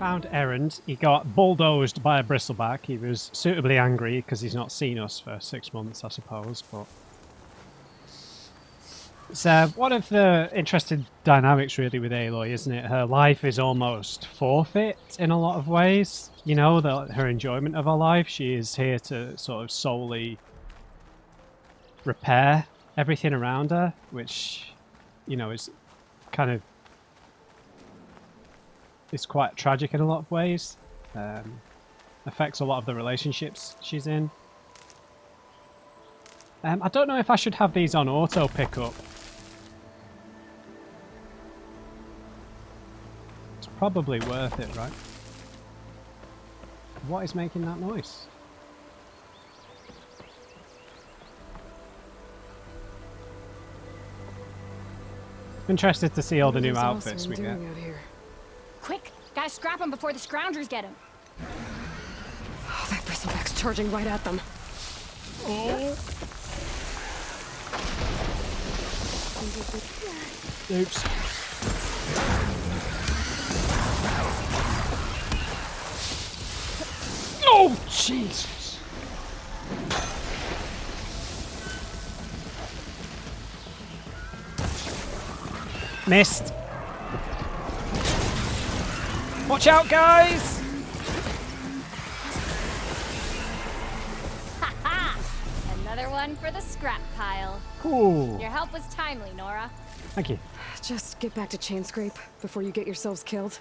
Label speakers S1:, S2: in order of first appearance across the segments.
S1: found errand. He got bulldozed by a bristleback. He was suitably angry because he's not seen us for 6 months, I suppose. But it's one of the interesting dynamics, really, with Aloy, isn't it? Her life is almost forfeit in a lot of ways. You know, her enjoyment of her life. She is here to sort of solely repair everything around her, which, you know, is kind of, it's quite tragic in a lot of ways. Affects a lot of the relationships she's in. I don't know if I should have these on auto pickup. It's probably worth it, right? What is making that noise? Interested to see all the new outfits we get.
S2: Quick! Gotta scrap them before the scroungers get them.
S3: Oh, that bristleback's charging right at them.
S1: Oh. Oops. Oh, Jesus! Missed. Watch out, guys!
S2: Ha ha! Another one for the scrap pile.
S1: Cool.
S2: Your help was timely, Nora.
S1: Thank you.
S3: Just get back to Chainscrape before you get yourselves killed.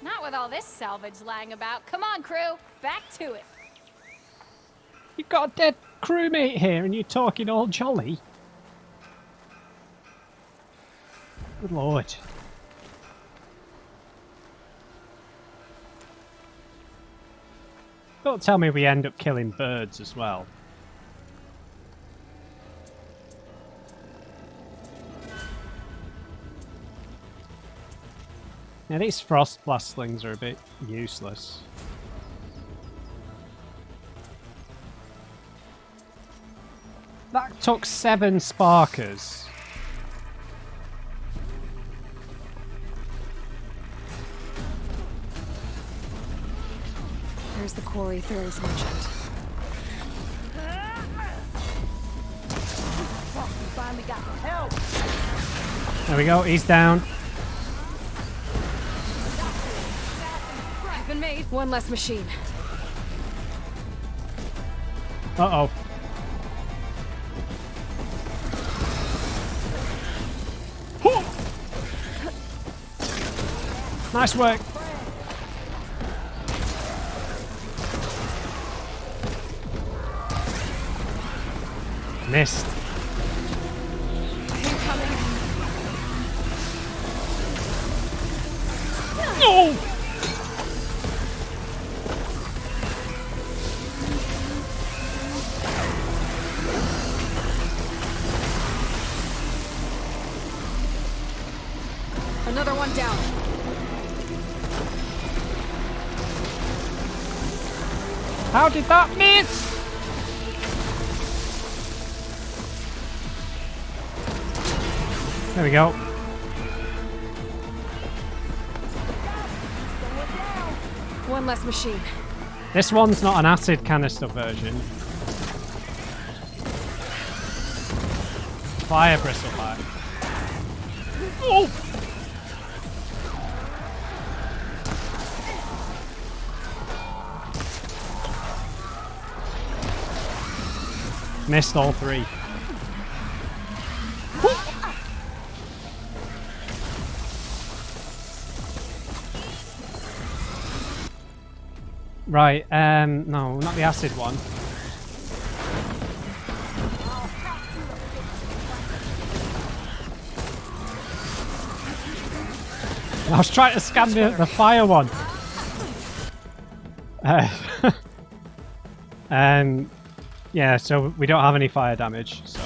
S2: Not with all this salvage lying about. Come on, crew. Back to it.
S1: You've got a dead crewmate here and you're talking all jolly. Good lord. Don't tell me we end up killing birds as well. Now these frost blast slings are a bit useless. That took 7 sparkers.
S3: There's the quarry Theron's mentioned.
S2: Finally got help.
S1: There we go, he's down.
S3: Been made. One less machine.
S1: Uh-oh. Nice work. Missed. No!
S3: Another one down.
S1: How did that miss? There we go.
S3: One less machine.
S1: This one's not an acid canister version. Fire bristleback. Oh! Missed all 3. Right, no, not the acid one. I was trying to scan the fire one. Yeah, so we don't have any fire damage, so...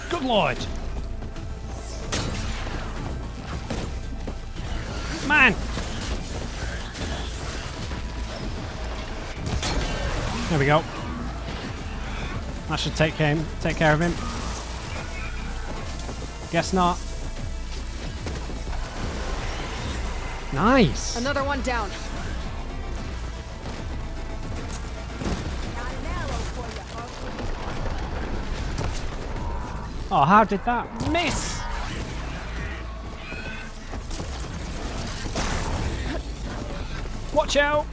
S1: Good lord! Man! There we go. That should take care of him. Guess not. Nice.
S3: Another one down.
S1: Oh, how did that miss? Watch out!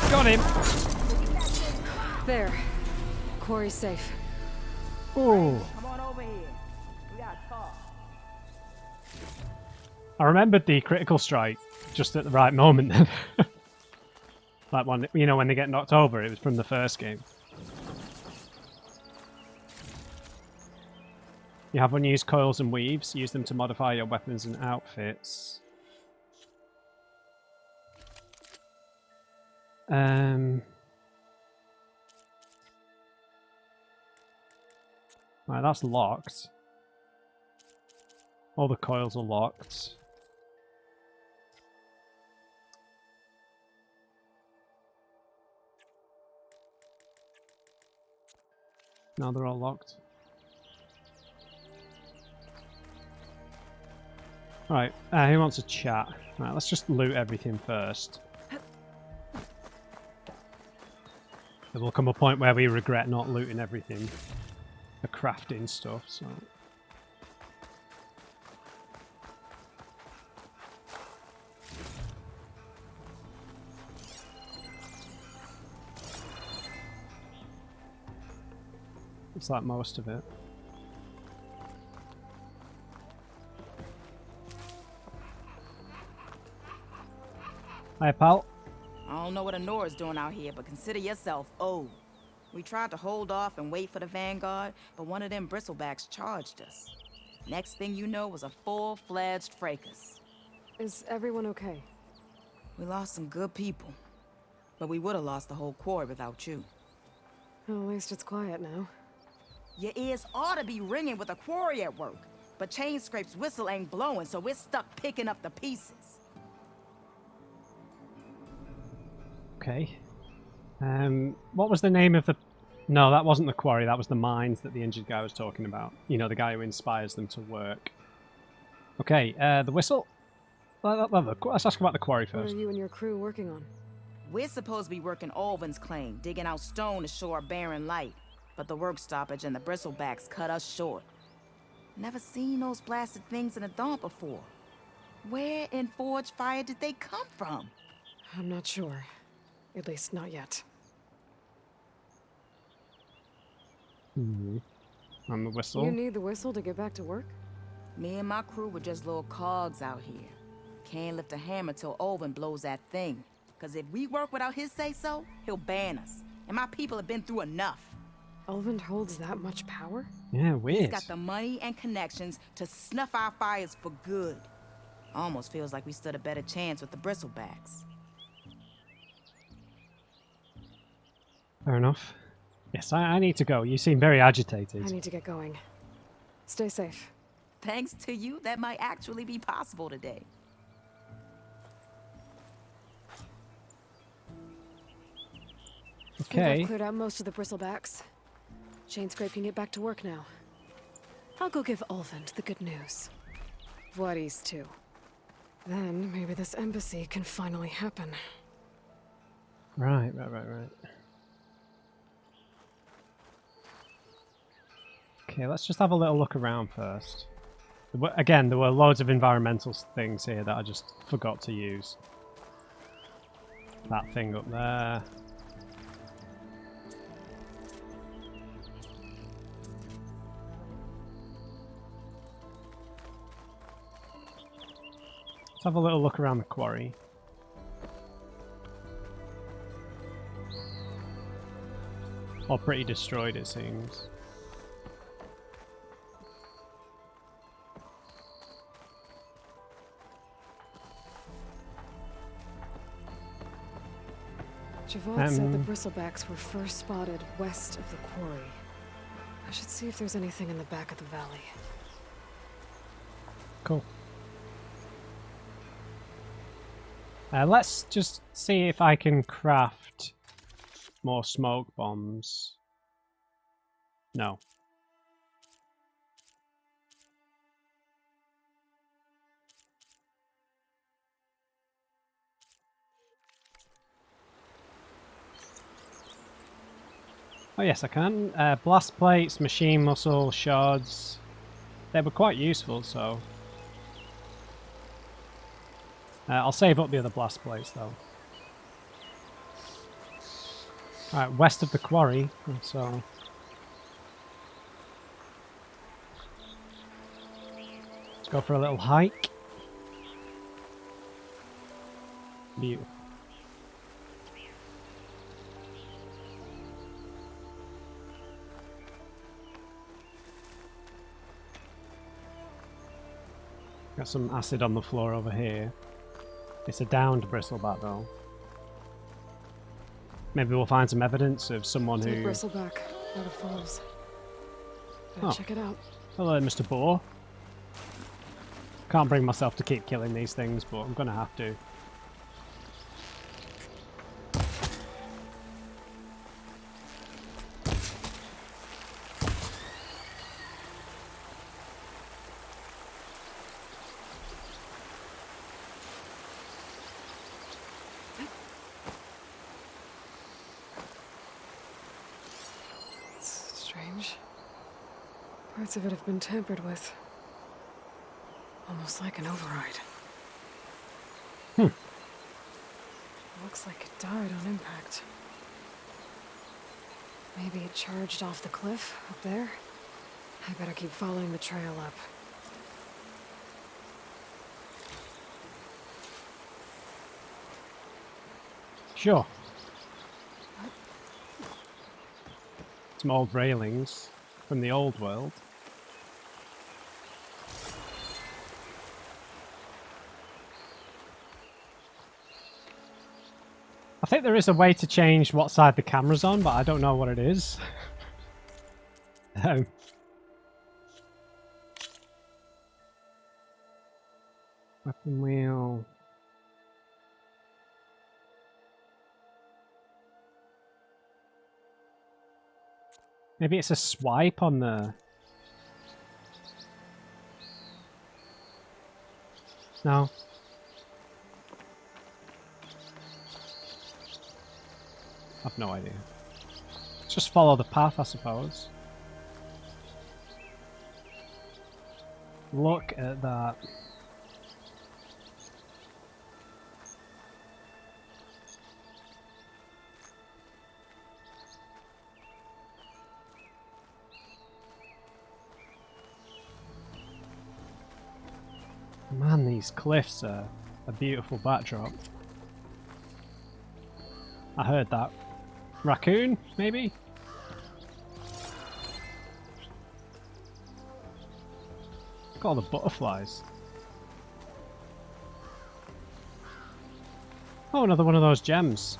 S1: Got him!
S3: There. Quarry's safe.
S1: Ooh.
S4: Come on over here. We gotta talk.
S1: I remembered the critical strike just at the right moment then. Like when, you know, when they get knocked over, it was from the first game. You have unused coils and weaves. Use them to modify your weapons and outfits. Right, that's locked. All the coils are locked. Now they're all locked. Right, who wants to chat? Right, let's just loot everything first. There will come a point where we regret not looting everything. The crafting stuff, so... It's like most of it. Hi, pal.
S4: I don't know what Anora's doing out here, but consider yourself old. We tried to hold off and wait for the vanguard, but one of them bristlebacks charged us. Next thing you know was a full-fledged fracas.
S3: Is everyone okay?
S4: We lost some good people, but we would have lost the whole quarry without you.
S3: Well, at least it's quiet now.
S4: Your ears ought to be ringing with a quarry at work, but Chain Scrape's whistle ain't blowing, so we're stuck picking up the pieces.
S1: Okay. What was the name of the... No, that wasn't the quarry, that was the mines that the injured guy was talking about. You know, the guy who inspires them to work. Okay, the whistle? Let's ask about the quarry
S3: What
S1: first.
S3: are you and your crew working on?
S4: We're supposed to be working Ulvin's claim, digging out stone to show our barren light. But the work stoppage and the bristlebacks cut us short. Never seen those blasted things in a dawn before. Where in Forge Fire did they come from?
S3: I'm not sure. At least not yet.
S1: And the whistle?
S3: You need the whistle to get back to work?
S4: Me and my crew were just little cogs out here. Can't lift a hammer till Ulvin blows that thing. Cause if we work without his say-so, he'll ban us. And my people have been through enough.
S3: Ulvin holds that much power?
S1: Yeah, weird.
S4: He's got the money and connections to snuff our fires for good. Almost feels like we stood a better chance with the bristlebacks.
S1: Fair enough. Yes, I need to go. You seem very agitated.
S3: I need to get going. Stay safe.
S4: Thanks to you, that might actually be possible today.
S3: I think
S1: Okay.
S3: I've cleared out most of the bristlebacks. Chain Scrape can get back to work now. I'll go give Ulvin the good news. Vladis too. Then maybe this embassy can finally happen.
S1: Right. Okay, let's just have a little look around first. Again, there were loads of environmental things here that I just forgot to use. That thing up there. Let's have a little look around the quarry. All pretty destroyed, it seems.
S3: Siobhan said the bristlebacks were first spotted west of the quarry. I should see if there's anything in the back of the valley.
S1: Cool. Let's just see if I can craft more smoke bombs. No. Oh yes, I can. Blast plates, machine muscle, shards. They were quite useful, so... I'll save up the other blast plates, though. Alright, west of the quarry, so... Let's go for a little hike. Beautiful. Got some acid on the floor over here. It's a downed bristleback though. Maybe we'll find some evidence of someone
S3: Dead
S1: who...
S3: bristleback out of Falls. Better check it out.
S1: Hello, Mr. Boar. Can't bring myself to keep killing these things, but I'm gonna have to.
S3: Strange. Parts of it have been tampered with. Almost like an override. Looks like it died on impact. Maybe it charged off the cliff up there? I better keep following the trail up.
S1: Sure. Some old railings from the old world. I think there is a way to change what side the camera's on, but I don't know what it is. Weapon wheel. Maybe it's a swipe on the... No. I've no idea. Just follow the path, I suppose. Look at that. Man, these cliffs are a beautiful backdrop. I heard that. Raccoon, maybe? Look at all the butterflies. Oh, another one of those gems.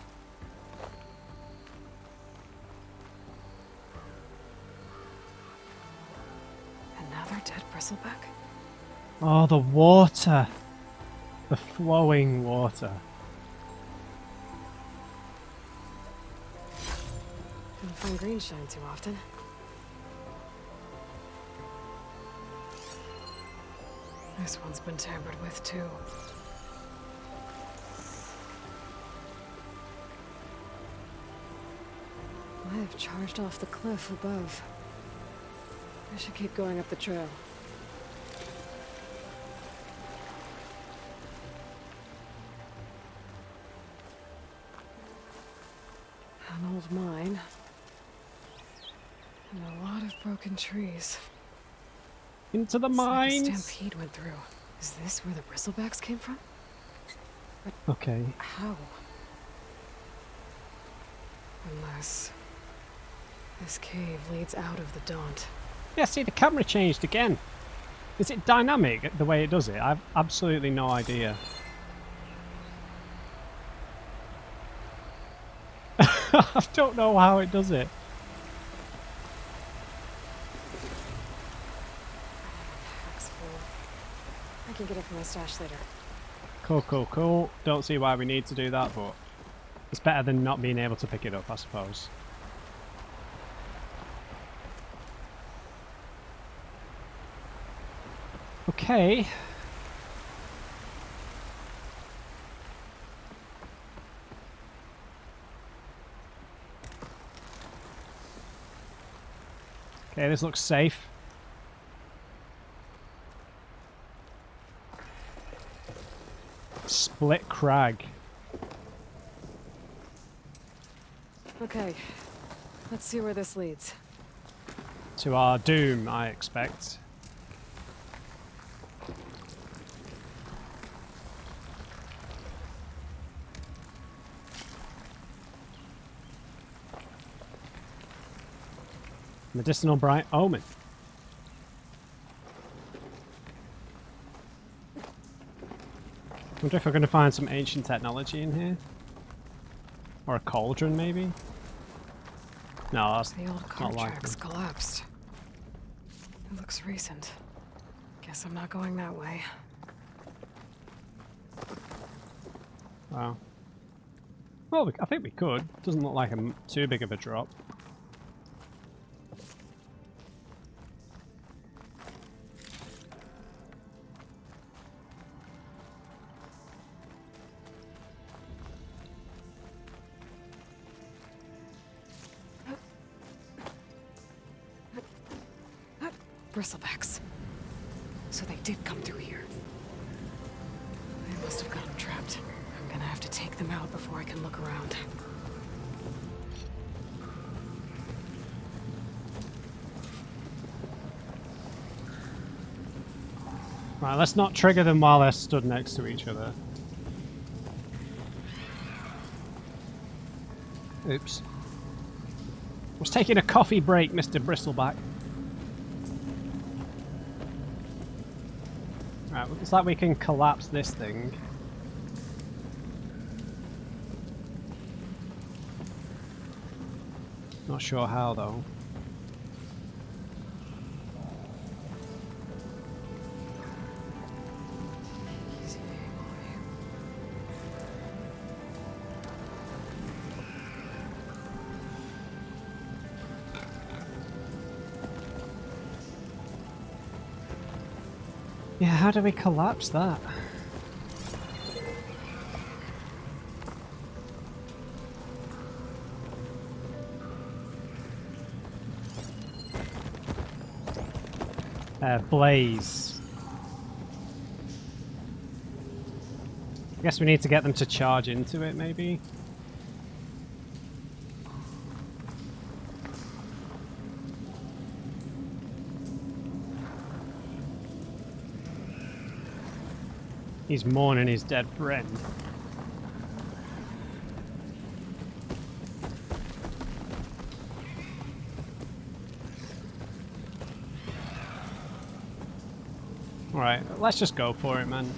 S3: Another dead bristleback?
S1: Oh, the water. The flowing water.
S3: Don't find green shine too often. This one's been tampered with too. Might have charged off the cliff above. I should keep going up the trail. An old mine. And a lot of broken trees.
S1: Into the
S3: It's like a
S1: mines.
S3: stampede went through. Is this where the bristlebacks came from?
S1: Okay.
S3: How? Unless this cave leads out of the Daunt.
S1: Yeah, see, the camera changed again. Is it dynamic the way it does it? I've absolutely no idea. I don't know how it does it.
S3: Pack's full. I can get it from my stash later.
S1: Cool, cool, cool. Don't see why we need to do that, but it's better than not being able to pick it up, I suppose. Okay. Okay, this looks safe. Split crag.
S3: Okay, let's see where this leads.
S1: To our doom, I expect. Medicinal bright omen. Wonder if we're going to find some ancient technology in here, or a cauldron, maybe. No, that's
S3: The old
S1: not
S3: car
S1: likely.
S3: tracks collapsed. It looks recent. Guess I'm not going that way.
S1: Wow. Well, I think we could. Doesn't look like too big of a drop.
S3: Bristlebacks. So they did come through here. They must have gotten trapped. I'm gonna have to take them out before I can look around.
S1: Right, let's not trigger them while they're stood next to each other. Oops. I was taking a coffee break, Mr. Bristleback. Right, looks like we can collapse this thing. Not sure how though.
S3: Easy, Aloy.
S1: Yeah, how do we collapse that? Blaze. I guess we need to get them to charge into it, maybe? He's mourning his dead friend. Alright, let's just go for it, man.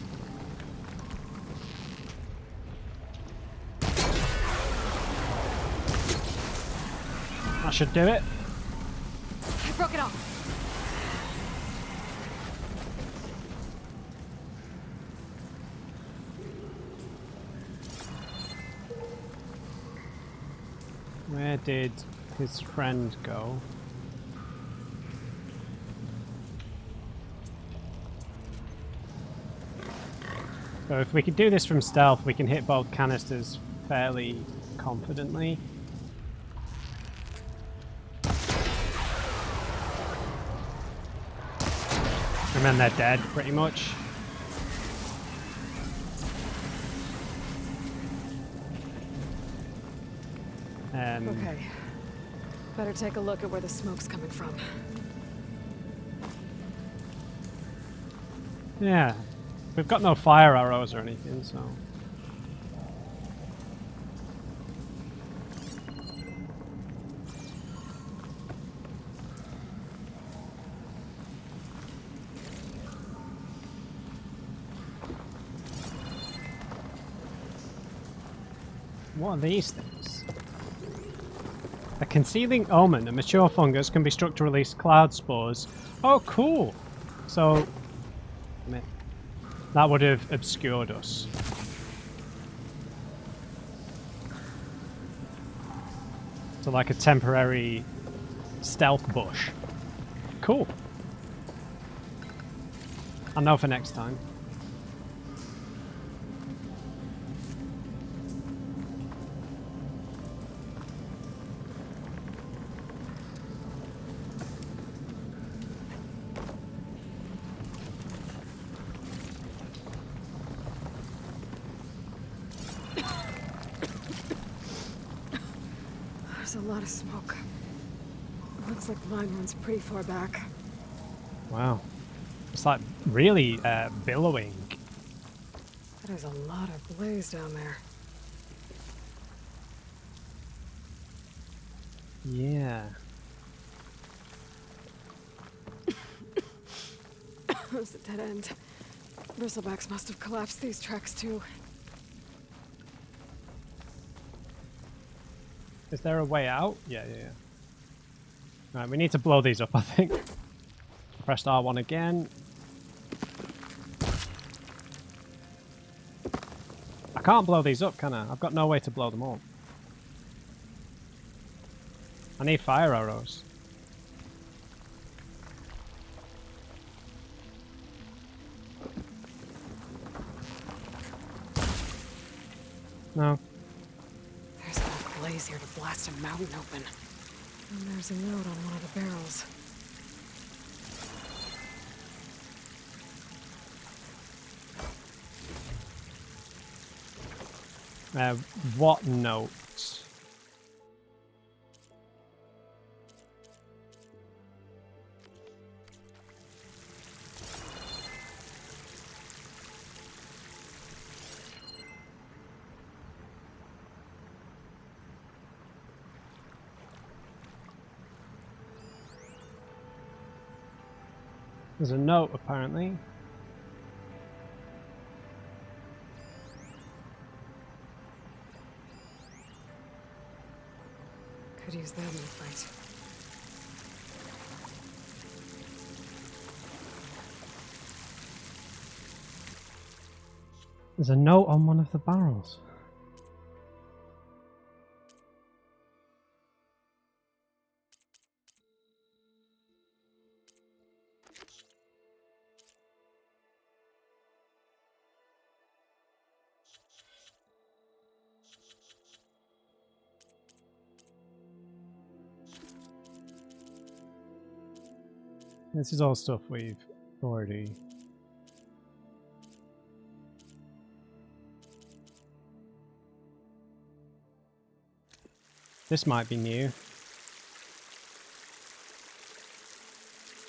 S1: That should do it.
S3: I broke it off.
S1: Where did his friend go? So if we could do this from stealth, we can hit both canisters fairly confidently. And then they're dead, pretty much.
S3: Okay. Better take a look at where the smoke's coming from.
S1: Yeah. We've got no fire arrows or anything, so... What are these things? A concealing omen. A mature fungus can be struck to release cloud spores. Oh, cool! So, that would have obscured us. So like a temporary stealth bush. Cool. I'll know for next time.
S3: There's a lot of smoke. Looks like the mine runs pretty far back.
S1: Wow. It's like really billowing.
S3: There's a lot of blaze down there.
S1: Yeah.
S3: There's a dead end. Bristlebacks must have collapsed these tracks too.
S1: Is there a way out? Yeah. Right, we need to blow these up, I think. Pressed R1 again. I can't blow these up, can I? I've got no way to blow them up. I need fire arrows. No.
S3: There's enough blaze here to blast a mountain open. And there's a note on one of the barrels.
S1: What notes? There's a note, apparently.
S3: Could use that in the fight.
S1: There's a note on one of the barrels. This is all stuff we've already... This might be new.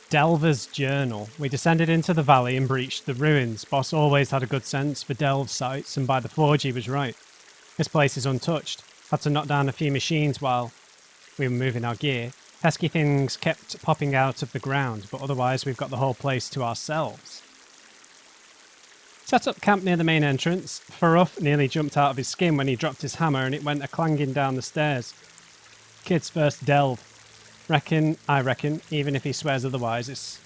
S1: Delver's Journal. We descended into the valley and breached the ruins. Boss always had a good sense for delve sites, and by the forge he was right. This place is untouched. Had to knock down a few machines while we were moving our gear. Pesky things kept popping out of the ground, but otherwise we've got the whole place to ourselves. Set up camp near the main entrance. Faruff nearly jumped out of his skin when he dropped his hammer and it went a-clanging down the stairs. Kid's first delve. I reckon, even if he swears otherwise,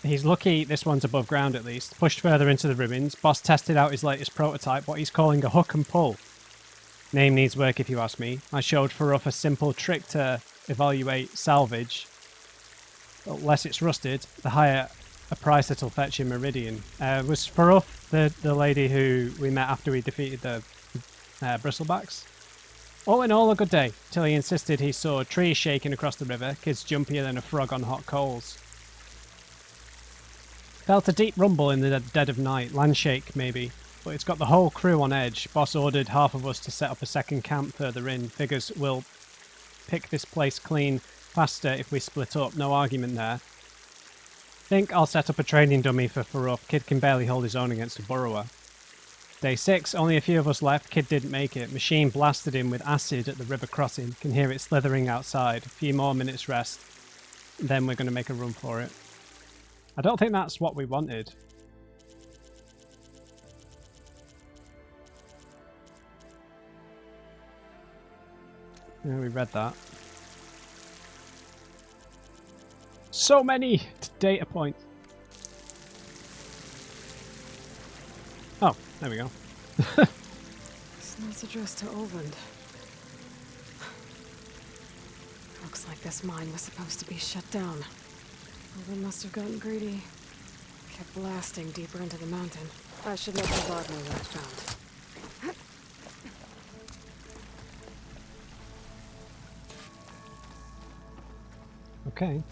S1: he's lucky this one's above ground at least. Pushed further into the ruins, Boss tested out his latest prototype, what he's calling a hook and pull. Name needs work if you ask me. I showed Faruff a simple trick to evaluate salvage. The less it's rusted, the higher a price it'll fetch in Meridian. Was Faruff the lady who we met after we defeated the bristlebacks? All in all, a good day, till he insisted he saw trees shaking across the river, kids jumpier than a frog on hot coals. Felt a deep rumble in the dead of night, land shake maybe, but it's got the whole crew on edge. Boss ordered half of us to set up a second camp further in, figures we'll pick this place clean faster if we split up, no argument there. Think I'll set up a training dummy for Faruff, kid can barely hold his own against a burrower. Day 6, only a few of us left, kid didn't make it. Machine blasted him with acid at the river crossing. Can hear it slithering outside. A few more minutes rest. Then we're going to make a run for it. I don't think that's what we wanted. Yeah, we read that. So many data points. Oh, there we go.
S3: This note's addressed to Olvend. Looks like this mine was supposed to be shut down. Olvend must have gotten greedy. Kept blasting deeper into the mountain. I should let the bard know what I found.
S1: Okay.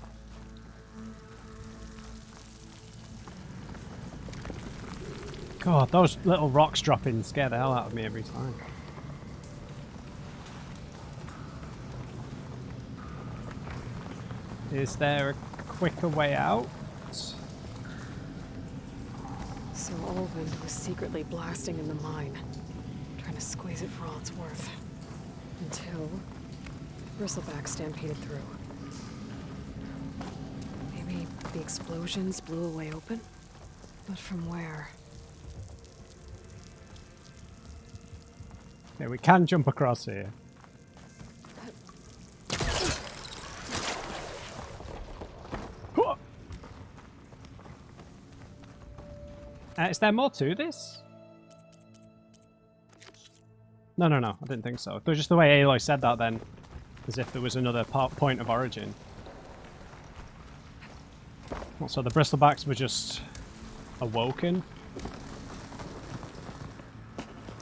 S1: God, those little rocks dropping scare the hell out of me every time. Is there a quicker way out?
S3: So Olvend was secretly blasting in the mine, trying to squeeze it for all it's worth. Until bristleback stampeded through. Maybe the explosions blew a way open? But from where?
S1: Okay, we can jump across here. Is there more to this? No, no, no. I didn't think so. It was just the way Aloy said that then. As if there was another point of origin. So the bristlebacks were just awoken.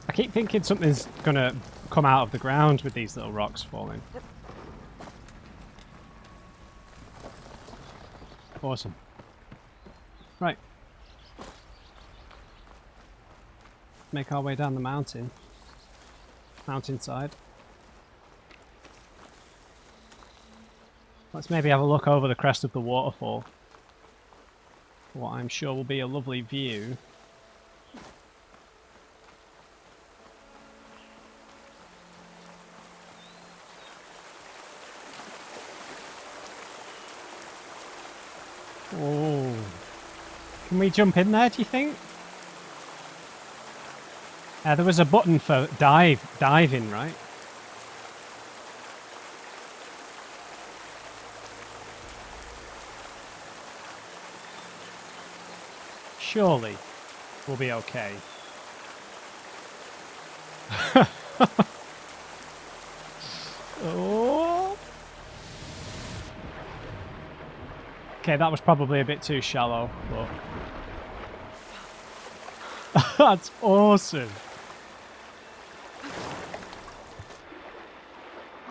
S1: I keep thinking something's gonna come out of the ground with these little rocks falling. Awesome. Right. Make our way down the mountainside. Let's maybe have a look over the crest of the waterfall. What I'm sure will be a lovely view. Oh. Can we jump in there, do you think? There was a button for diving, right? Surely we'll be okay. Oh. Okay, that was probably a bit too shallow, but that's awesome.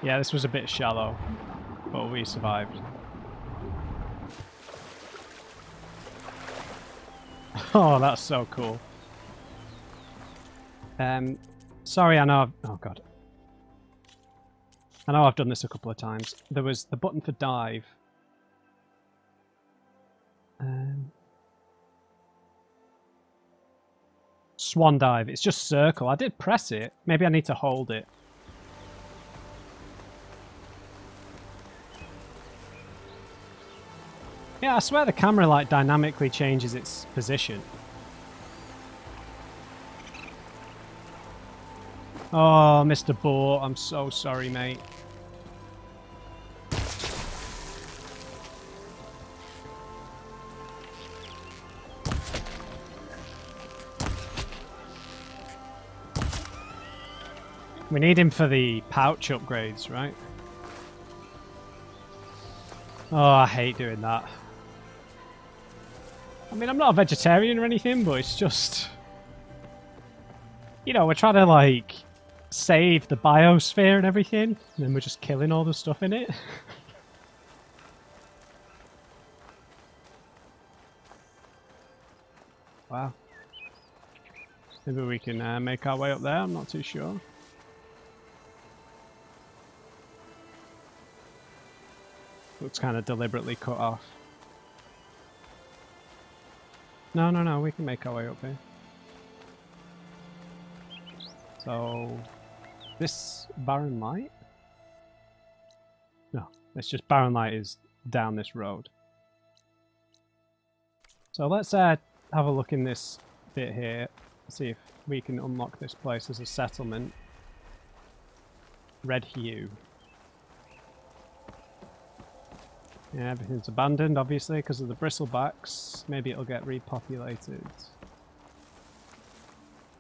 S1: Yeah, this was a bit shallow, but we survived. Oh, that's so cool. Sorry, I know oh god. I know I've done this a couple of times. There was the button for dive. Swan dive. It's just circle. I did press it. Maybe I need to hold it. Yeah, I swear the camera like dynamically changes its position. Oh, Mr. Boar, I'm so sorry, mate. We need him for the pouch upgrades, right? Oh, I hate doing that. I mean, I'm not a vegetarian or anything, but it's just... You know, we're trying to, like, save the biosphere and everything, and then we're just killing all the stuff in it. Wow. Maybe we can make our way up there, I'm not too sure. Looks kind of deliberately cut off. No, no, no, we can make our way up here. So, this barren light? No, it's just barren light is down this road. So let's have a look in this bit here, see if we can unlock this place as a settlement. Red hue. Yeah, everything's abandoned, obviously, because of the bristlebacks. Maybe it'll get repopulated.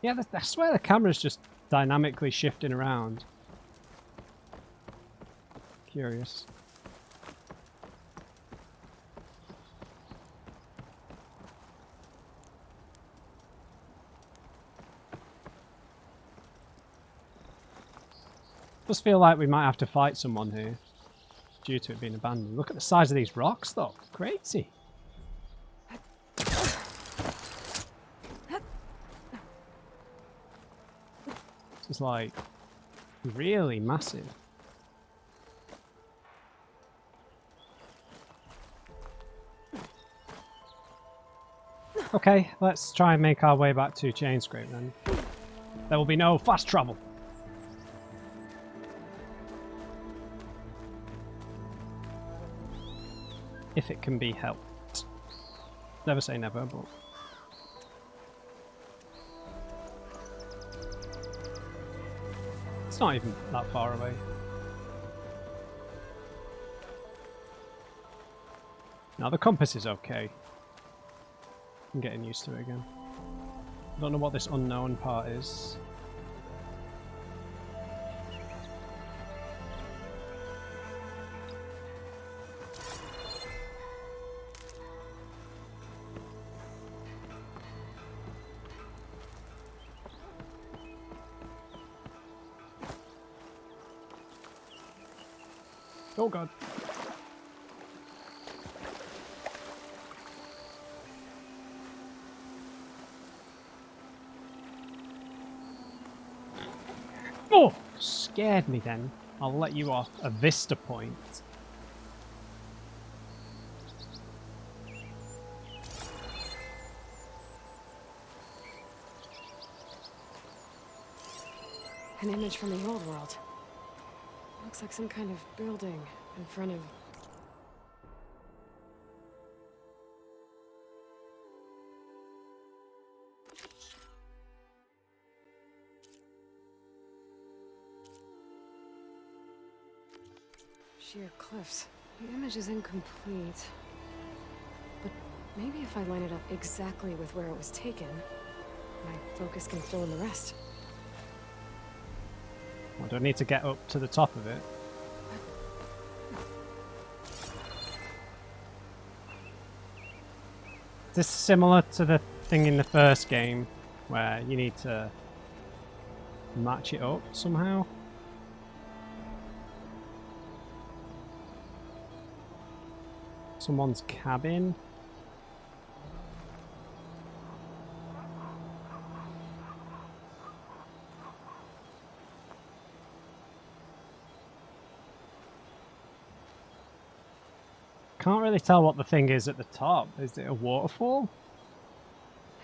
S1: Yeah, I swear the camera's just dynamically shifting around. Curious. Does feel like we might have to fight someone here due to it being abandoned. Look at the size of these rocks, though. Crazy. This is like really massive. Okay, let's try and make our way back to Chainscrape then. There will be no fast travel. If it can be helped. Never say never, but... It's not even that far away. Now the compass is okay. I'm getting used to it again. I don't know what this unknown part is. Oh god. Oh! Scared me then. I'll let you off a vista point.
S3: An image from the old world. Looks like some kind of building in front of... sheer cliffs. The image is incomplete. But maybe if I line it up exactly with where it was taken, my focus can fill in the rest.
S1: I don't need to get up to the top of it. Is this similar to the thing in the first game where you need to match it up somehow? Someone's cabin? Can't really tell what the thing is at the top. Is it a waterfall?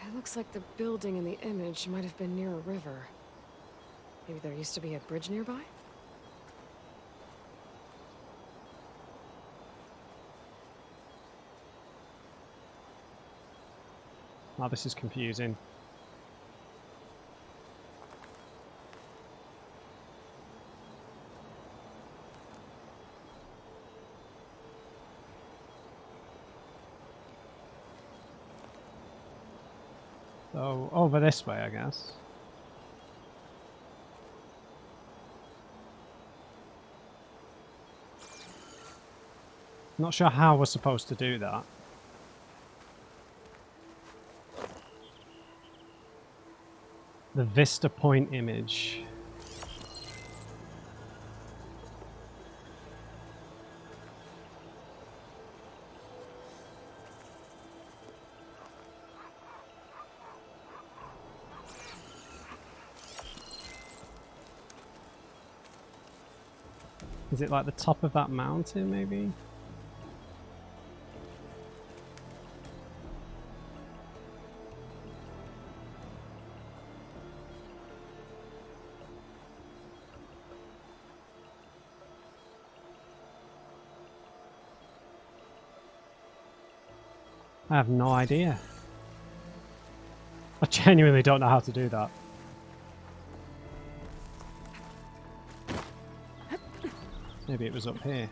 S3: It looks like the building in the image might have been near a river. Maybe there used to be a bridge nearby?
S1: Oh, this is confusing. So, over this way, I guess. Not sure how we're supposed to do that. The Vista Point image. Is it like the top of that mountain, maybe? I have no idea. I genuinely don't know how to do that. Maybe it was up here.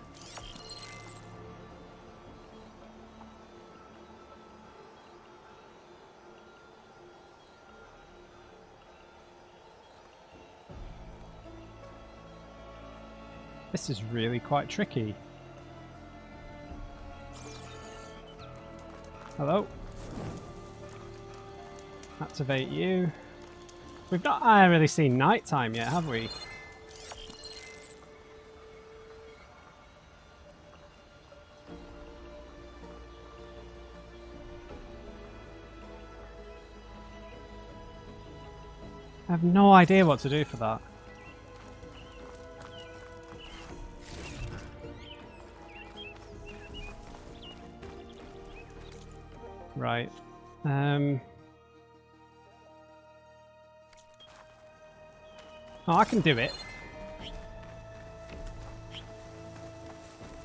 S1: This is really quite tricky. Hello? Activate you. We've not really seen nighttime yet, have we? I have no idea what to do for that. Right. Oh, I can do it.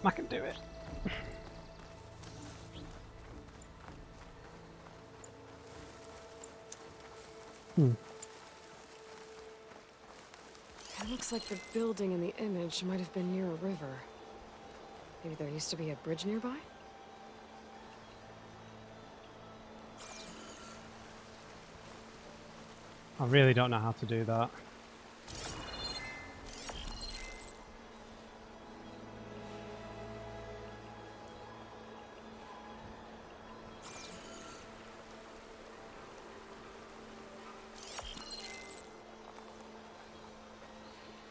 S1: I can do it.
S3: It looks like the building in the image might have been near a river. Maybe there used to be a bridge nearby?
S1: I really don't know how to do that.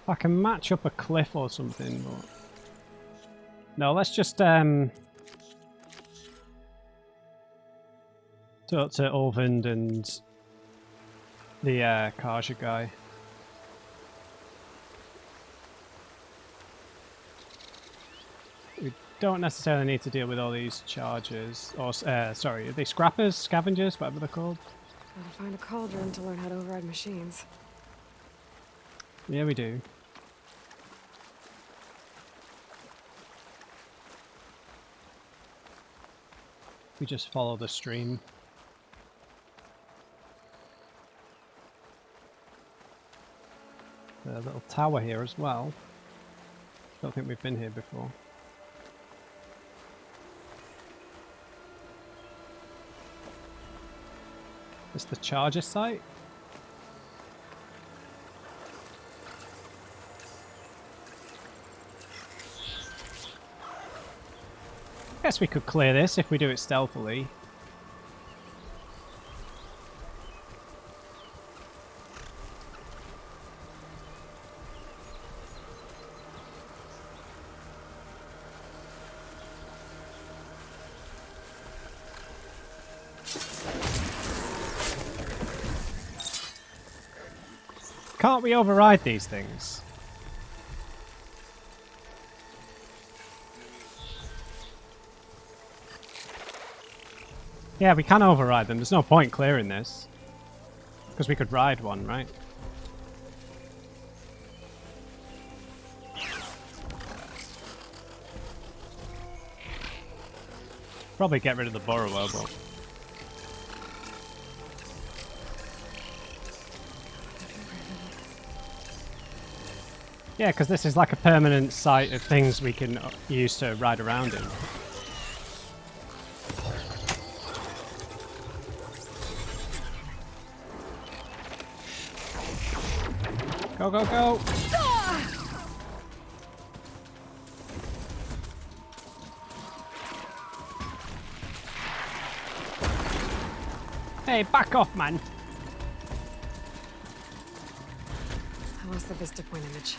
S1: I can match up a cliff or something, but no, let's just talk to Ulvund and the Karja guy. We don't necessarily need to deal with all these charges, or sorry, are they scrappers, scavengers, whatever they're called?
S3: Gotta find a cauldron to learn how to override machines.
S1: Yeah, we do. We just follow the stream. The little tower here as well. Don't think we've been here before. Is the charger site? I guess we could clear this if we do it stealthily. Can't we override these things? Yeah, we can override them. There's no point clearing this. Because we could ride one, right? Probably get rid of the borrower, but... yeah, because this is like a permanent site of things we can use to ride around in. Go, go, go! Hey, back off, man!
S3: I lost the vista point image.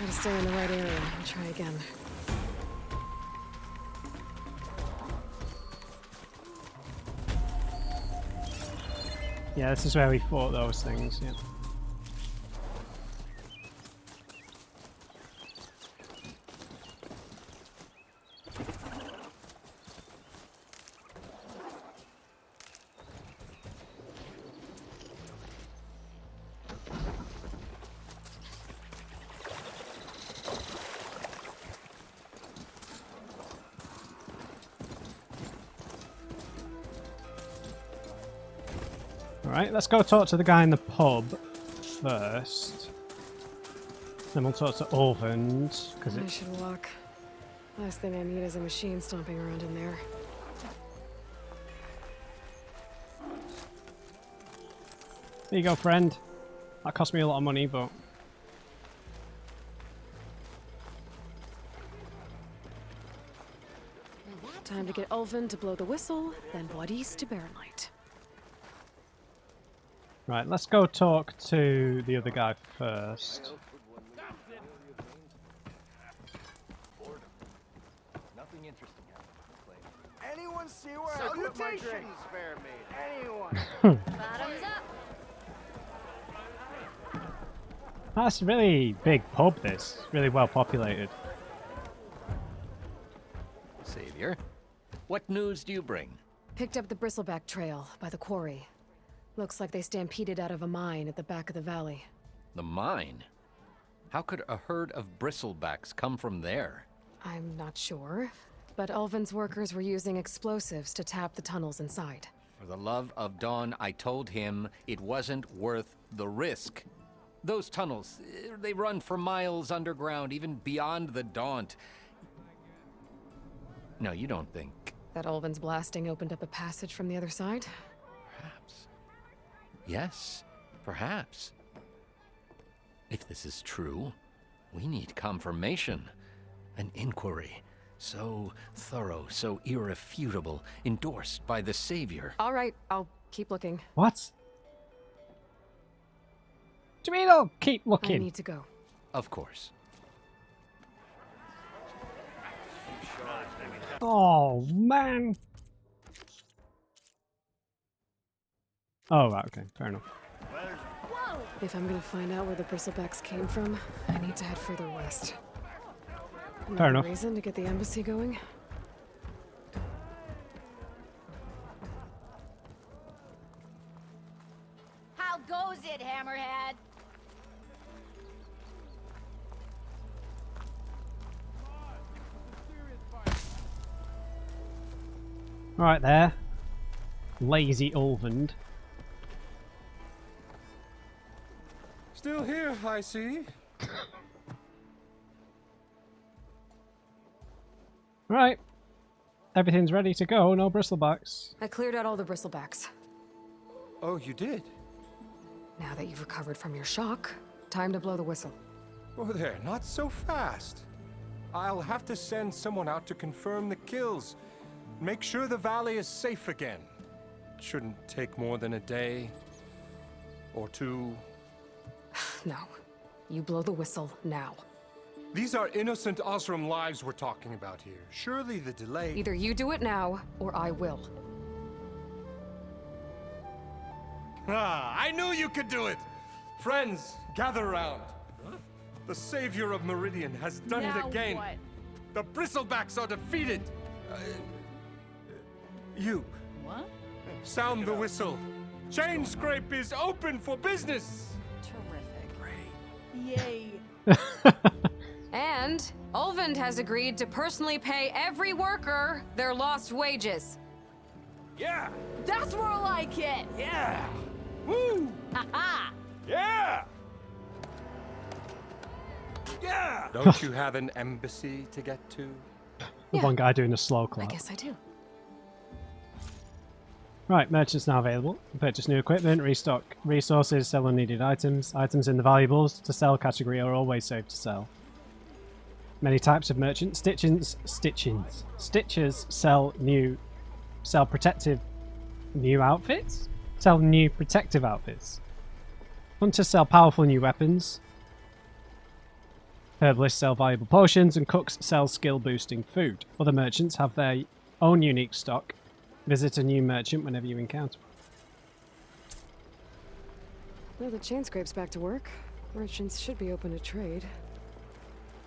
S3: Gotta stay in the right area. I'll try again.
S1: Yeah, this is where we fought those things, yeah. Alright, let's go talk to the guy in the pub first. Then we'll talk to Ulvund, because
S3: I should walk. Last thing I need is a machine stomping around in there.
S1: There you go, friend. That cost me a lot of money, but...
S3: Time to get Ulven to blow the whistle, then Wadis to Barren Light.
S1: Right, let's go talk to the other guy first.
S5: Nothing interesting happened.
S6: Anyone see where I put my drinks? Fair made. Anyone?
S2: Bottoms up.
S1: That's a really big pub, this. Really well populated.
S5: Savior, what news do you bring?
S3: Picked up the bristleback trail by the quarry. Looks like they stampeded out of a mine at the back of the valley.
S5: The mine? How could a herd of bristlebacks come from there?
S3: I'm not sure, but Ulven's workers were using explosives to tap the tunnels inside.
S5: For the love of Dawn, I told him it wasn't worth the risk. Those tunnels, they run for miles underground, even beyond the Daunt. No, you don't think.
S3: That Ulven's blasting opened up a passage from the other side?
S5: Perhaps. Yes, perhaps. If this is true, we need confirmation. An inquiry. So thorough, so irrefutable, endorsed by the Savior.
S3: All right, I'll keep looking.
S1: What? Do you mean I'll keep
S3: I
S1: looking?
S3: need to go.
S5: Of course.
S1: Oh, man. Oh, right, okay, fair enough.
S3: If I'm gonna find out where the bristlebacks came from, I need to head further west.
S1: Fair enough.
S3: Reason to get the embassy going?
S2: How goes it, Hammerhead?
S1: Right there. Lazy Ulvend.
S7: Still here, I see.
S1: Right. Everything's ready to go, no bristlebacks.
S3: I cleared out all the bristlebacks.
S7: Oh, you did?
S3: Now that you've recovered from your shock, time to blow the whistle.
S7: Oh, there, not so fast. I'll have to send someone out to confirm the kills. Make sure the valley is safe again. Shouldn't take more than a day. Or two.
S3: No. You blow the whistle now.
S7: These are innocent Osram lives we're talking about here. Surely the delay...
S3: Either you do it now, or I will.
S7: Ah, I knew you could do it! Friends, gather around. The savior of Meridian has done
S2: Now
S7: it again.
S2: what?
S7: The bristlebacks are defeated. You,
S2: What?
S7: sound the whistle. Chain Scrape is open for business.
S2: Terrific. Yay.
S3: And Ulvend has agreed to personally pay every worker their lost wages.
S7: Yeah,
S2: That's more like it.
S7: yeah. Woo!
S2: Ha
S7: Yeah! Yeah! Don't you have an embassy to get to?
S1: The
S3: Yeah.
S1: one guy doing a slow
S3: I
S1: clap.
S3: guess I do.
S1: Right, merchants now available. Purchase new equipment, restock resources, sell unneeded items. Items in the valuables to sell category are always safe to sell. Many types of merchants. Stitchers sell protective new outfits? Sell new protective outfits. Hunters sell powerful new weapons. Herbalists sell valuable potions, and cooks sell skill boosting food. Other merchants have their own unique stock. Visit a new merchant whenever you encounter one.
S3: Well, the chain scrape's back to work. Merchants should be open to trade.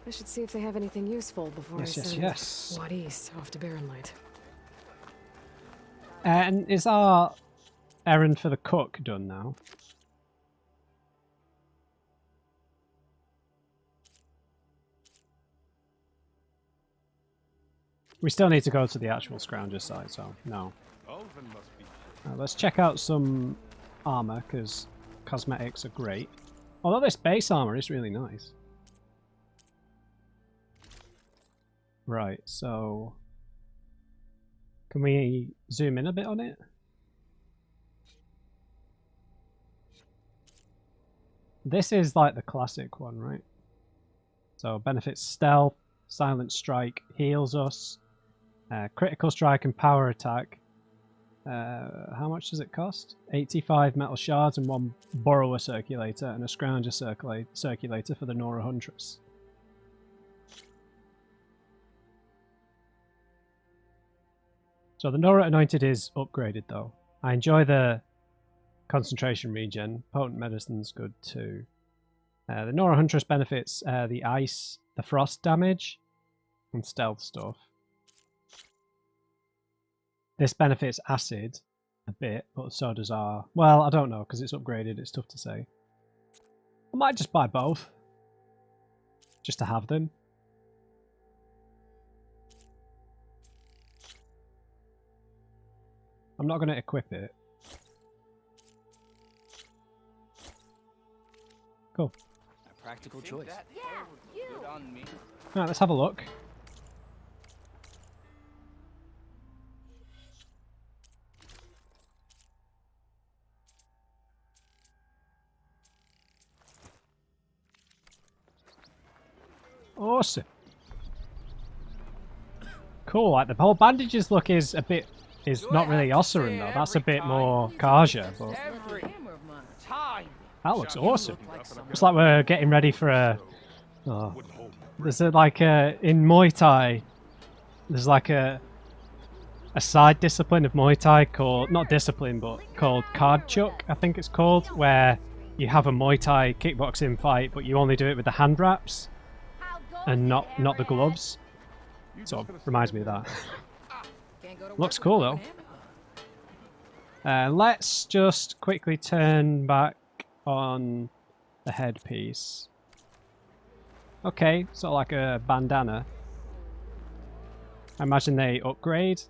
S3: I should see if they have anything useful before
S1: Yes,
S3: I
S1: yes,
S3: send
S1: yes.
S3: Wadis off to Barren Light.
S1: And is our errand for the cook done now? We still need to go to the actual Scrounger site, so no. Let's check out some armor, because cosmetics are great. Although this base armor is really nice. Right, so... Can we zoom in a bit on it? This is like the classic one, right? So benefits stealth, silent strike, heals us, Critical strike and power attack. How much does it cost? 85 metal shards and 1 borrower circulator and a scrounger circulator for the Nora Huntress. So the Nora Anointed is upgraded though. I enjoy the concentration regen. Potent medicine's good too. The Nora Huntress benefits the ice, the frost damage, and stealth stuff. This benefits acid a bit, but so does our... Well, I don't know, because it's upgraded, it's tough to say. I might just buy both. Just to have them. I'm not going to equip it. Cool.
S8: A practical choice.
S2: Yeah, you.
S1: Alright, let's have a look. Awesome. Cool, like the whole bandages look is a bit... is not really Ossurum though, that's a bit more Kaja, but... That looks awesome. It's like we're getting ready for a... Oh. There's like a... In Muay Thai, there's like a side discipline of Muay Thai called... Not discipline, but called Card Chuck, I think it's called, where you have a Muay Thai kickboxing fight, but you only do it with the hand wraps and not the gloves. Sort of reminds me of that. Looks cool though. Let's just quickly turn back on the headpiece. Okay, sort of like a bandana. I imagine they upgrade.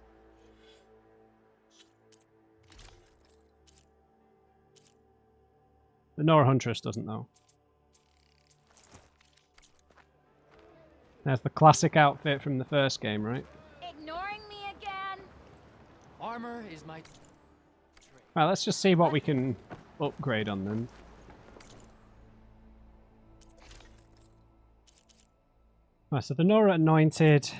S1: The Nora Huntress doesn't though. There's the classic outfit from the first game, right?
S2: Ignoring me again?
S8: Armor is my...
S1: Right, let's just see what we can upgrade on them. Right, so the Nora Anointed.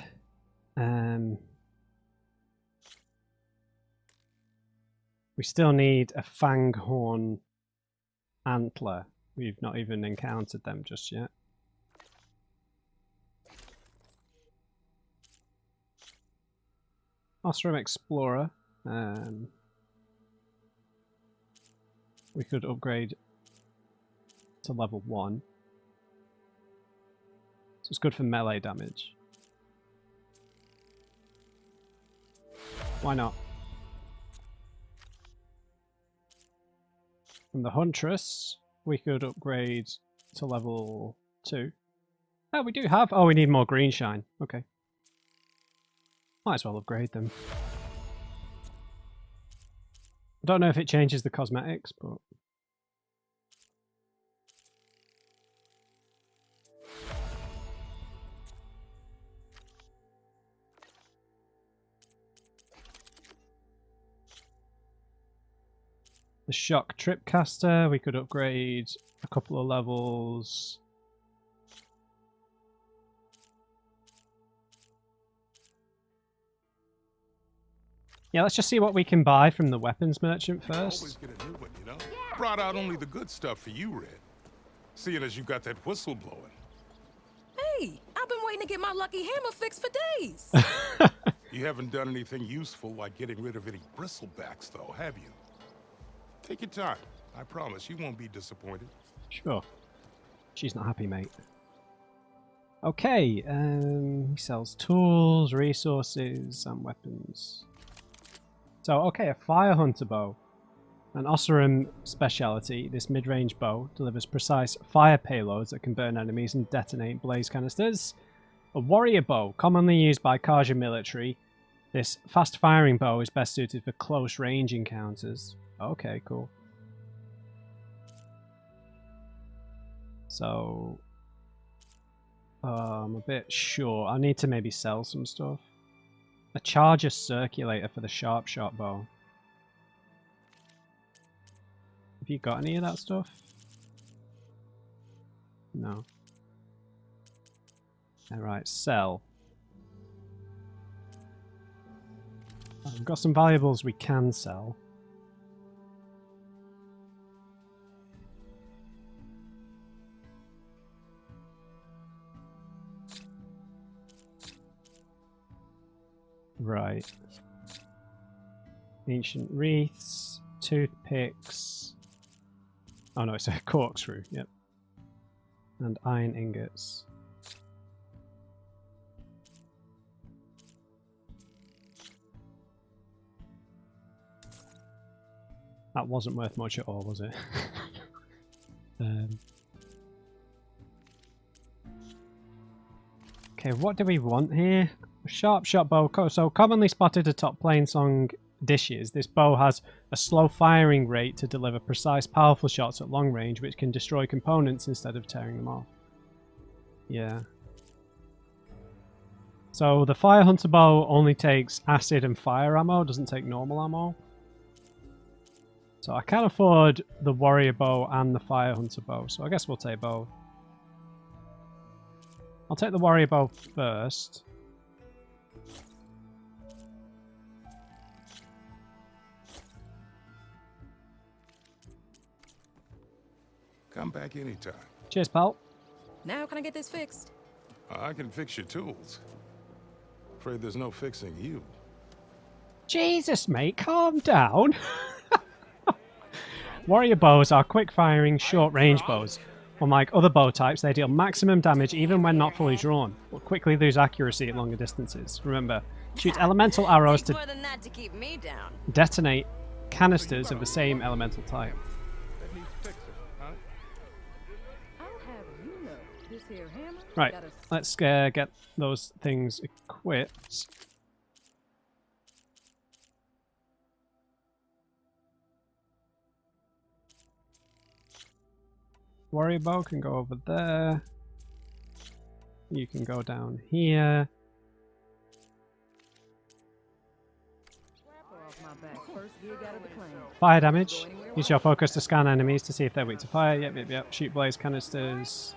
S1: We still need a Fanghorn Antler. We've not even encountered them just yet. Ossurum Explorer. We could upgrade to level 1. So it's good for melee damage. Why not? From the Huntress, we could upgrade to level 2. Oh, we do have... Oh, we need more green shine. Okay. Might as well upgrade them. I don't know if it changes the cosmetics, but... The Shock Tripcaster, we could upgrade a couple of levels. Yeah, let's just see what we can buy from the weapons merchant first.
S9: Always get a new one, you know? Brought out only the good stuff for you, Red. Seeing as you got that whistle blowing.
S10: Hey, I've been waiting to get my lucky hammer fixed for days.
S9: You haven't done anything useful like getting rid of any bristlebacks, though, have you? Take your time. I promise you won't be disappointed.
S1: Sure. She's not happy, mate. Okay, he sells tools, resources, and weapons. So, okay, a Fire Hunter bow. An Ossurum speciality, this mid-range bow delivers precise fire payloads that can burn enemies and detonate blaze canisters. A warrior bow, commonly used by Kaja military. This fast-firing bow is best suited for close-range encounters. Okay, cool. So, I'm a bit short. I need to maybe sell some stuff. A charger circulator for the sharp shot bow. Have you got any of that stuff? No. Alright, sell. We've got some valuables we can sell. Right. Ancient wreaths, toothpicks. Oh no, it's a corkscrew, yep. And iron ingots. That wasn't worth much at all, was it? Okay, what do we want here? A sharp shot bow. So commonly spotted atop plainsong dishes, this bow has a slow firing rate to deliver precise, powerful shots at long range, which can destroy components instead of tearing them off. Yeah. So the fire hunter bow only takes acid and fire ammo, doesn't take normal ammo. So I can't afford the warrior bow and the fire hunter bow, so I guess we'll take both. I'll take the warrior bow first.
S9: Come back anytime.
S1: Cheers, pal.
S10: Now can I get this fixed?
S9: I can fix your tools. Afraid there's no fixing you.
S1: Jesus, mate, calm down. Warrior bows are quick-firing, short-range bows. Unlike other bow types, they deal maximum damage even when not fully drawn, but quickly lose accuracy at longer distances. Remember, shoot elemental arrows to
S10: keep me down.
S1: detonate canisters of the same elemental type.
S9: That needs fixing, huh?
S10: I'll have you know, this here hammer
S1: Right,
S10: got a
S1: let's get those things equipped. Warrior bow can go over there. You can go down here. Fire damage. Use your focus to scan enemies to see if they're weak to fire. Yep. Shoot blaze canisters.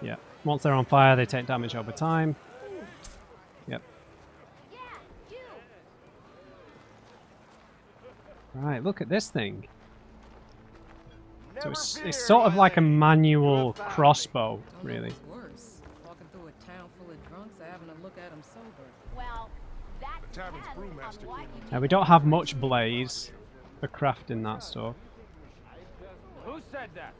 S1: Yeah. Once they're on fire, they take damage over time. Yep. Right, look at this thing. So it's sort of like a manual crossbow, really.
S10: worse. Walking through a town full of drunks, having a look at them sober.
S2: Well, that
S9: The tavern's brewmaster
S2: what
S9: came.
S2: you
S1: Now, we don't have much blaze for crafting that stuff.
S6: Who said that?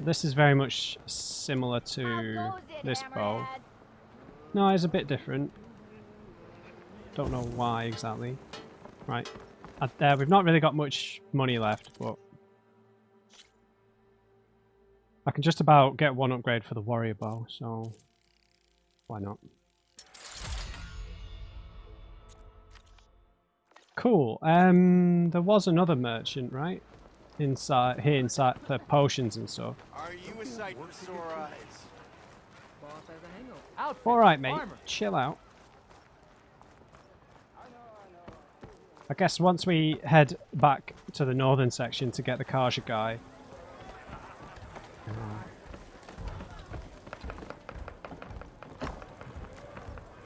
S1: This is very much similar to this bow. No, it's a bit different. Don't know why exactly. Right. We've not really got much money left, but I can just about get one upgrade for the warrior bow, so why not? Cool. There was another merchant, right? Inside for potions and stuff.
S6: Are you a sight for sore eyes?
S10: Boss has a hangover.
S1: All right, mate. Chill out. I guess once we head back to the northern section to get the Kaja guy.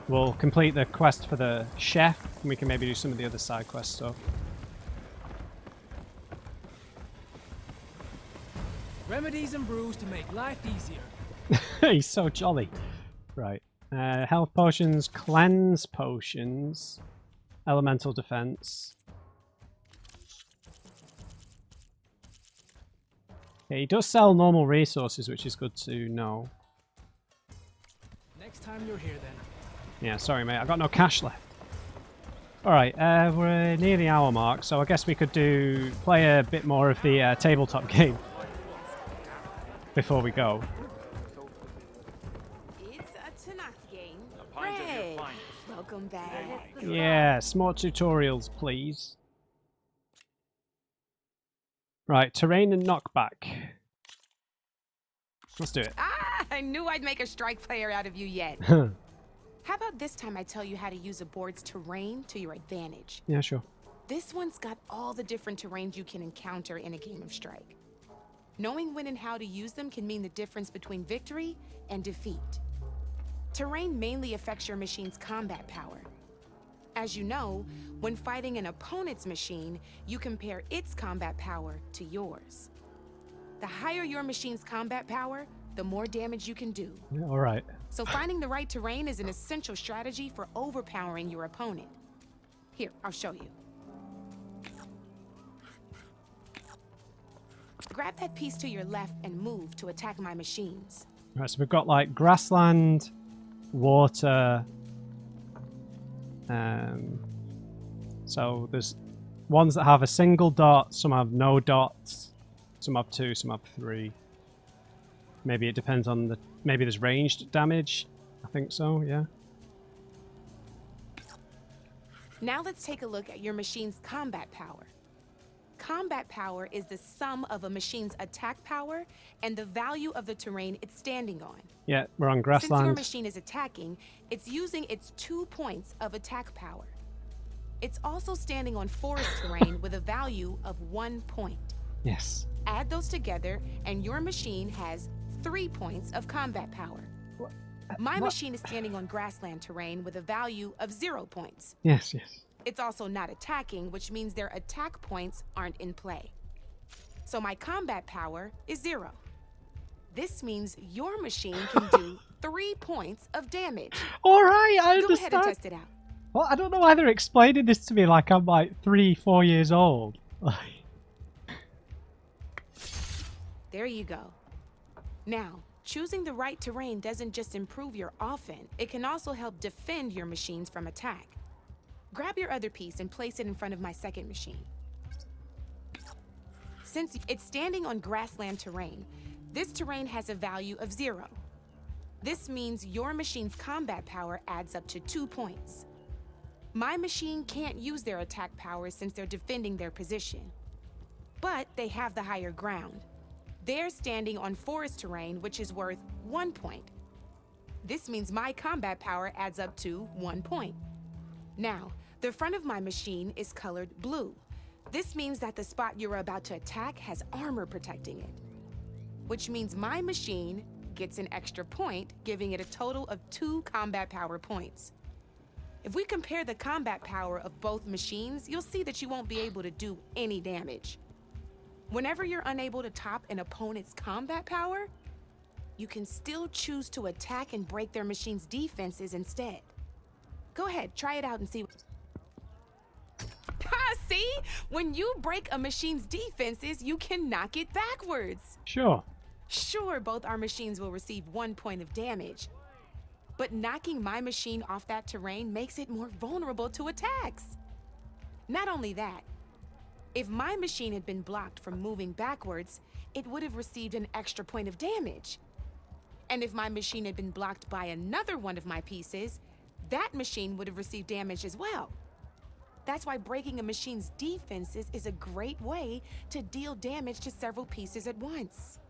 S1: We'll complete the quest for the chef, and we can maybe do some of the other side quest stuff.
S8: Remedies and brews to make life easier.
S1: He's so jolly. Right. Health potions, cleanse potions. Elemental defense. Yeah, he does sell normal resources, which is good to know.
S8: Next time you're here, then.
S1: Yeah, sorry, mate. I've got no cash left. Alright, we're near the hour mark, so I guess we could play a bit more of the tabletop game before we go.
S4: It's a tonight game. Red, welcome back.
S1: Yes, more tutorials, please. Right, terrain and knockback. Let's do it.
S4: Ah, I knew I'd make a strike player out of you yet. How about this time I tell you how to use a board's terrain to your advantage?
S1: Yeah, sure.
S4: This one's got all the different terrains you can encounter in a game of Strike. Knowing when and how to use them can mean the difference between victory and defeat.
S11: Terrain mainly affects your machine's combat power. As you know, when fighting an opponent's machine, you compare its combat power to yours. The higher your machine's combat power, the more damage you can do.
S1: Yeah, all right.
S11: So finding the right terrain is an essential strategy for overpowering your opponent. Here, I'll show you. Grab that piece to your left and move to attack my machines.
S1: Right, so we've got like grassland, water. So there's ones that have a single dot, some have no dots, some have 2, some have 3. Maybe it depends on the. Maybe there's ranged damage. I think so, yeah.
S11: Now let's take a look at your machine's combat power. Combat power is the sum of a machine's attack power and the value of the terrain it's standing on.
S1: Yeah, we're on grassland.
S11: Since your machine is attacking, it's using its 2 points of attack power. It's also standing on forest terrain with a value of 1 point.
S1: Yes.
S11: Add those together, and your machine has 3 points of combat power. My machine is standing on grassland terrain with a value of 0 points.
S1: Yes, yes.
S11: It's also not attacking, which means their attack points aren't in play. So my combat power is 0. This means your machine can do 3 points of damage.
S1: All right, I understand.
S11: Go ahead and test it out.
S1: Well, I don't know why they're explaining this to me like I'm like 3, 4 years old.
S11: There you go. Now, choosing the right terrain doesn't just improve your offense, it can also help defend your machines from attack. Grab your other piece and place it in front of my second machine. Since it's standing on grassland terrain, this terrain has a value of 0. This means your machine's combat power adds up to 2 points. My machine can't use their attack power since they're defending their position. But they have the higher ground. They're standing on forest terrain, which is worth 1 point. This means my combat power adds up to 1 point. Now, the front of my machine is colored blue. This means that the spot you're about to attack has armor protecting it, which means my machine gets an extra point, giving it a total of 2 combat power points. If we compare the combat power of both machines, you'll see that you won't be able to do any damage. Whenever you're unable to top an opponent's combat power, you can still choose to attack and break their machine's defenses instead. Go ahead, try it out and see. See? When you break a machine's defenses, you can knock it backwards.
S1: Sure.
S11: Sure, both our machines will receive 1 point of damage. But knocking my machine off that terrain makes it more vulnerable to attacks. Not only that, if my machine had been blocked from moving backwards, it would have received an extra point of damage. And if my machine had been blocked by another one of my pieces, that machine would have received damage as well. That's why breaking a machine's defenses is a great way to deal damage to several pieces at once.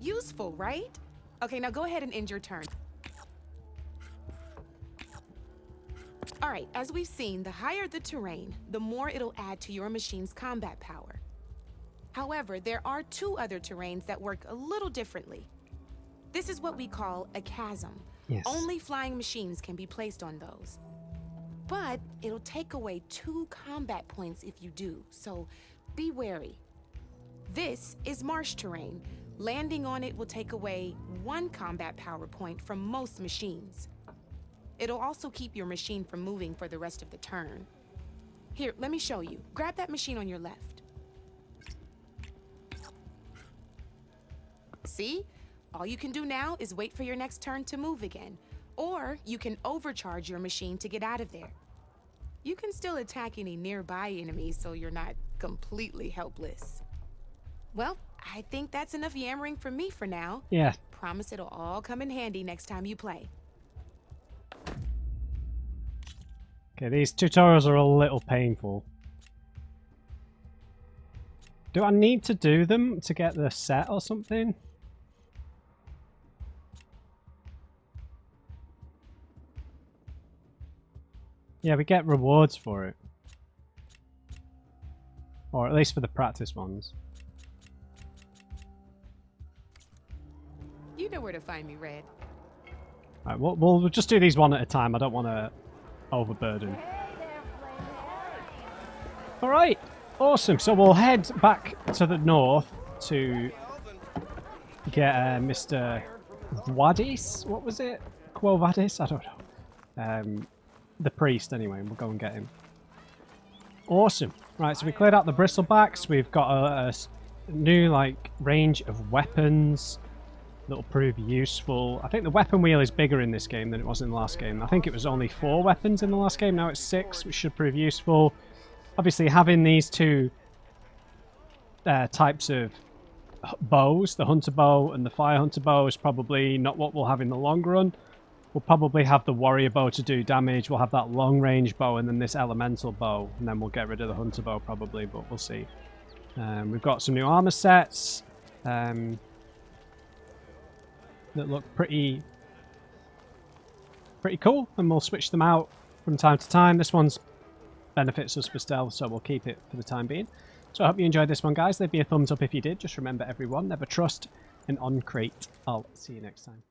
S11: Useful, right? Okay, now go ahead and end your turn. All right, as we've seen, the higher the terrain, the more it'll add to your machine's combat power. However, there are 2 other terrains that work a little differently. This is what we call a chasm.
S1: Yes.
S11: Only flying machines can be placed on those. But it'll take away 2 combat points if you do, so be wary. This is marsh terrain. Landing on it will take away 1 combat power point from most machines. It'll also keep your machine from moving for the rest of the turn. Here, let me show you. Grab that machine on your left. See? All you can do now is wait for your next turn to move again. Or you can overcharge your machine to get out of there. You can still attack any nearby enemies so you're not completely helpless. Well, I think that's enough yammering from me for now.
S1: Yeah.
S11: Promise it'll all come in handy next time you play.
S1: Okay, these tutorials are a little painful. Do I need to do them to get the set or something? Yeah, we get rewards for it. Or at least for the practice ones.
S11: You know where to find me, Red.
S1: Right, we'll just do these one at a time. I don't want to overburden. Alright, awesome. So we'll head back to the north to get Mr. Vadis. What was it? Quo Vadis? I don't know. The priest, anyway. We'll go and get him. Awesome. Right, so we cleared out the bristlebacks. We've got a new, like, range of weapons that'll prove useful. I think the weapon wheel is bigger in this game than it was in the last game. I think it was only 4 weapons in the last game. Now it's 6, which should prove useful. Obviously, having these 2 types of bows, the hunter bow and the fire hunter bow, is probably not what we'll have in the long run. We'll probably have the warrior bow to do damage. We'll have that long range bow and then this elemental bow, and then we'll get rid of the hunter bow probably, but we'll see. We've got some new armor sets that look pretty cool, and we'll switch them out from time to time. This one's benefits us for stealth, so we'll keep it for the time being. So I hope you enjoyed this one, guys. Leave me a thumbs up if you did. Just remember, everyone, never trust an on-crate. I'll see you next time.